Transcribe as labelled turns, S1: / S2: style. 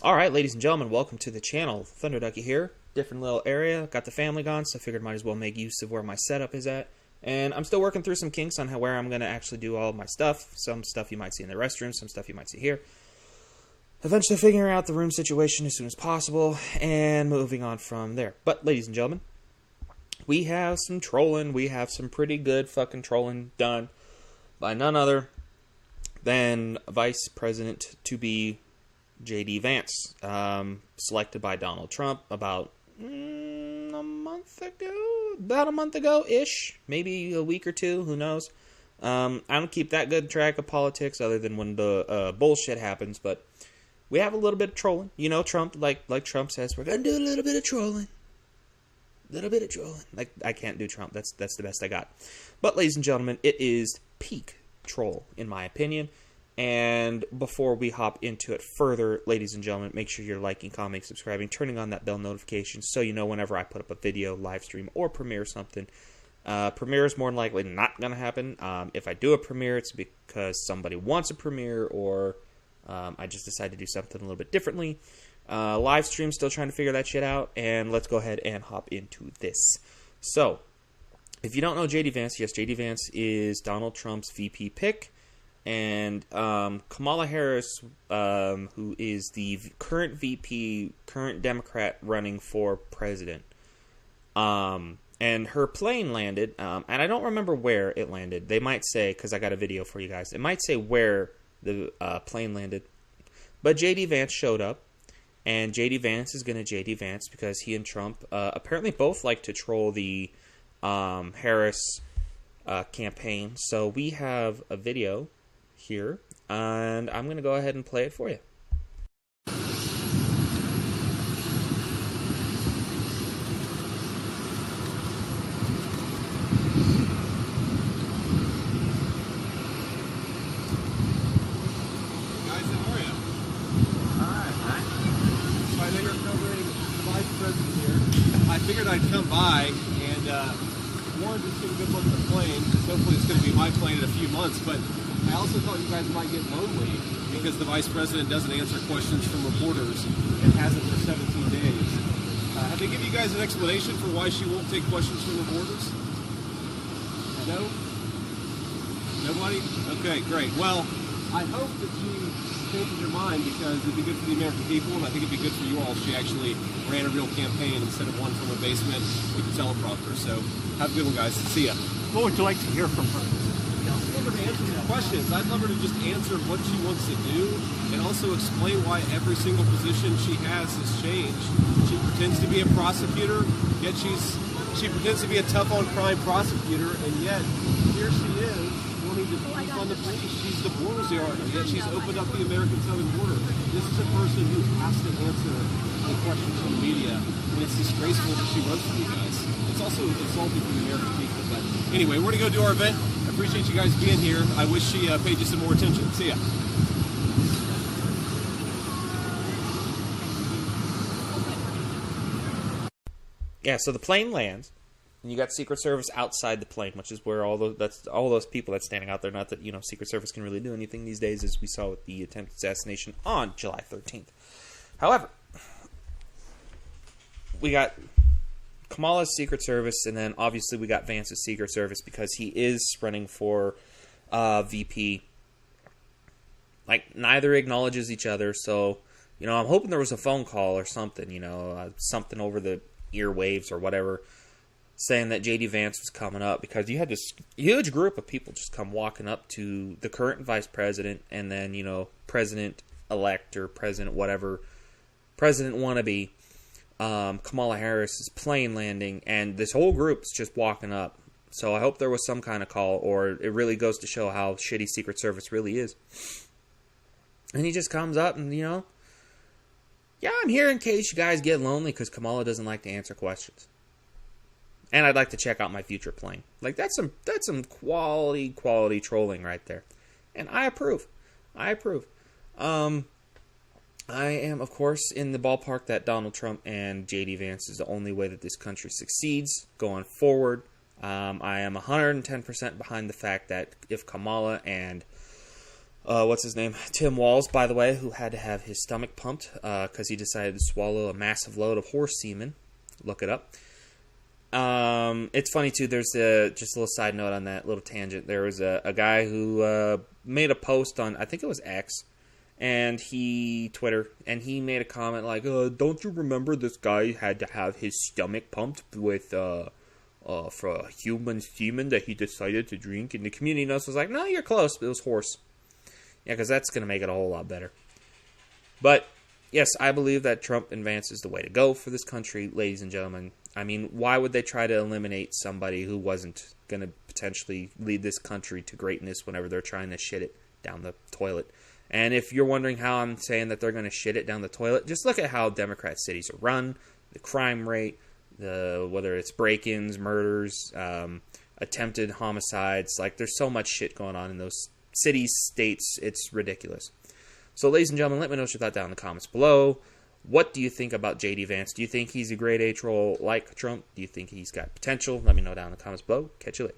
S1: Alright, ladies and gentlemen, welcome to the channel. Thunderducky here. Different little area. Got the family gone, so I figured might as well make use of where my setup is at. And I'm still working through some kinks on where I'm going to actually do all of my stuff. Some stuff you might see in the restroom, some stuff you might see here. Eventually figuring out the room situation as soon as possible, and moving on from there. But, ladies and gentlemen, we have some trolling. We have some pretty good fucking trolling done by none other than Vice President to be J.D. Vance, selected by Donald Trump about a month ago-ish, maybe a week or two, who knows. I don't keep that good track of politics other than when the bullshit happens, but we have a little bit of trolling. You know, Trump, like Trump says, we're going to do a little bit of trolling. Like, I can't do Trump. That's the best I got. But, ladies and gentlemen, it is peak troll, in my opinion. And before we hop into it further, ladies and gentlemen, make sure you're liking, commenting, subscribing, turning on that bell notification so you know whenever I put up a video, live stream, or premiere something. Premiere is more than likely not going to happen. If I do a premiere, it's because somebody wants a premiere, or I just decided to do something a little bit differently. Live stream, still trying to figure that shit out, and let's go ahead and hop into this. So, if you don't know J.D. Vance, yes, J.D. Vance is Donald Trump's VP pick. And Kamala Harris, who is the current VP, current Democrat running for president. And her plane landed, and I don't remember where it landed. They might say, because I got a video for you guys, it might say where the plane landed. But J.D. Vance showed up, and J.D. Vance is going to J.D. Vance because he and Trump apparently both like to troll the Harris campaign. So we have a video here, and I'm going to go ahead and play it for you.
S2: I figured I'd come by and one, just get a good look at the plane, because hopefully it's going to be my plane in a few months, but I also thought you guys might get lonely because the Vice President doesn't answer questions from reporters and hasn't for 17 days. Have they given you guys an explanation for why she won't take questions from reporters? No? Nobody? Okay, great. Well, I hope that she changes her mind, because it'd be good for the American people, and I think it'd be good for you all if she actually ran a real campaign instead of one from a basement with a teleprompter. So, have a good one, guys. See ya.
S3: What would you like to hear from her?
S2: I'd love her to answer these questions. I'd love her to just answer what she wants to do, and also explain why every single position she has changed. She pretends to be a prosecutor, yet she pretends to be a tough on crime prosecutor, and yet here she is wanting to defund the police. She's the border czar, yet she's opened up the American southern border. This is a person who has to answer the questions from the media, and it's disgraceful that she runs for you guys. It's also insulting for the American people. But anyway, we're going to go do our event. I appreciate you guys being here. I wish she paid you some more attention. See ya.
S1: Yeah, so the plane lands, and you got Secret Service outside the plane, which is where all those people that's standing out there. Not that, you know, Secret Service can really do anything these days, as we saw with the attempted assassination on July 13th. However, we got Kamala's Secret Service, and then obviously we got Vance's Secret Service because he is running for VP. Like, neither acknowledges each other, so, you know, I'm hoping there was a phone call or something, you know, something over the earwaves or whatever, saying that J.D. Vance was coming up, because you had this huge group of people just come walking up to the current vice president, and then, you know, president-elect or president whatever, president wannabe, Kamala Harris's plane landing, and this whole group's just walking up. So I hope there was some kind of call, or it really goes to show how shitty Secret Service really is. And he just comes up and, you know, yeah, I'm here in case you guys get lonely, because Kamala doesn't like to answer questions. And I'd like to check out my future plane. Like, that's some quality trolling right there. And I approve. I am, of course, in the ballpark that Donald Trump and J.D. Vance is the only way that this country succeeds going forward. I am 110% behind the fact that if Kamala and what's his name? Tim Walz, by the way, who had to have his stomach pumped because he decided to swallow a massive load of horse semen. Look it up. It's funny, too. There's just a little side note on that little tangent. There was a guy who made a post on, I think it was X, and Twitter, and he made a comment like, don't you remember this guy had to have his stomach pumped with, for human semen that he decided to drink? And the community notes was like, no, you're close, but it was horse. Yeah, because that's going to make it a whole lot better. But, yes, I believe that Trump and Vance is the way to go for this country, ladies and gentlemen. I mean, why would they try to eliminate somebody who wasn't going to potentially lead this country to greatness whenever they're trying to shit it down the toilet? And if you're wondering how I'm saying that they're going to shit it down the toilet, just look at how Democrat cities are run, the crime rate, whether it's break-ins, murders, attempted homicides. Like, there's so much shit going on in those cities, states, it's ridiculous. So, ladies and gentlemen, let me know what you thought down in the comments below. What do you think about J.D. Vance? Do you think he's a grade A troll like Trump? Do you think he's got potential? Let me know down in the comments below. Catch you later.